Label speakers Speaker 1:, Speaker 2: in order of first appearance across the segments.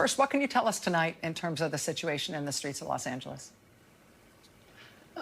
Speaker 1: First, what can you tell us tonight in terms of the situation in the streets of Los Angeles?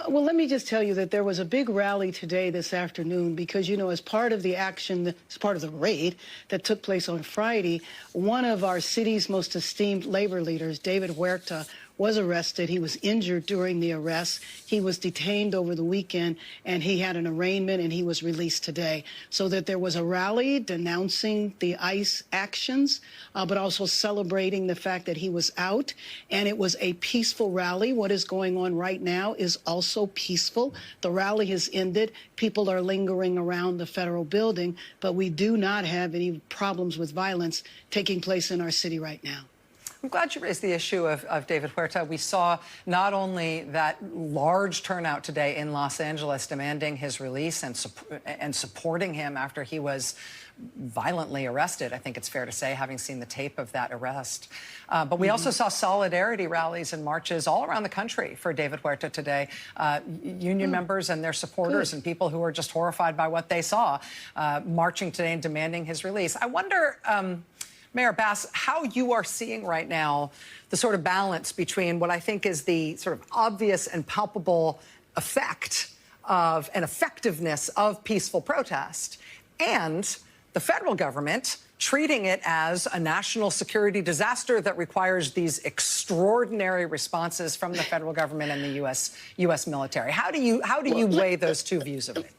Speaker 2: Well, let me just tell you that there was a big rally today, this afternoon, because, you know, as part of the action, as part of the raid that took place on Friday, one of our city's most esteemed labor leaders, David Huerta, was arrested. He was injured during the arrest. He was detained over the weekend, and he had an arraignment, and he was released today. So that there was a rally denouncing the ICE actions, but also celebrating the fact that he was out, and it was a peaceful rally. What is going on right now is also peaceful. The rally has ended. People are lingering around the federal building, but we do not have any problems with violence taking place in our city right now.
Speaker 1: I'm glad you raised the issue of David Huerta. We saw not only that large turnout today in Los Angeles demanding his release and supporting him after he was violently arrested, I think it's fair to say, having seen the tape of that arrest. But we also saw solidarity rallies and marches all around the country for David Huerta today. Union members and their supporters and people who are just horrified by what they saw marching today and demanding his release. I wonder, Mayor Bass, how you are seeing right now the sort of balance between what I think is the sort of obvious and palpable effect of and effectiveness of peaceful protest and the federal government treating it as a national security disaster that requires these extraordinary responses from the federal government and the U.S. military. How do you weigh those two views of it?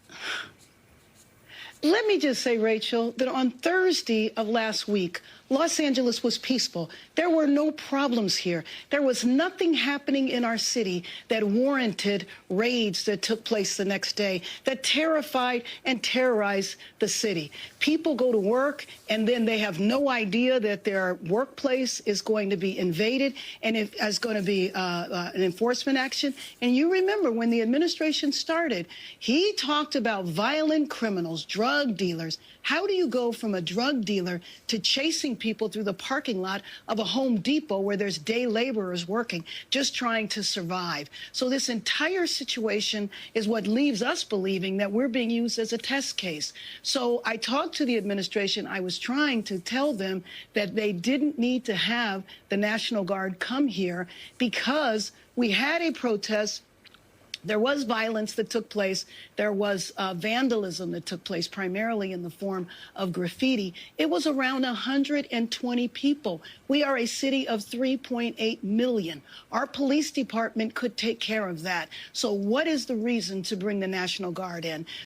Speaker 2: Let me just say, Rachel, that on Thursday of last week, Los Angeles was peaceful. There were no problems here. There was nothing happening in our city that warranted raids that took place the next day, that terrified and terrorized the city. People go to work, and then they have no idea that their workplace is going to be invaded, and it is going to be an enforcement action. And you remember when the administration started, he talked about violent criminals, drug dealers. How do you go from a drug dealer to chasing people through the parking lot of a Home Depot where there's day laborers working, just trying to survive? So this entire situation is what leaves us believing that we're being used as a test case. So I talked to the administration. I was trying to tell them that they didn't need to have the National Guard come here because we had a protest. There was violence that took place. There was vandalism that took place, primarily in the form of graffiti. It was around 120 people. We are a city of 3.8 million. Our police department could take care of that. So what is the reason to bring the National Guard in?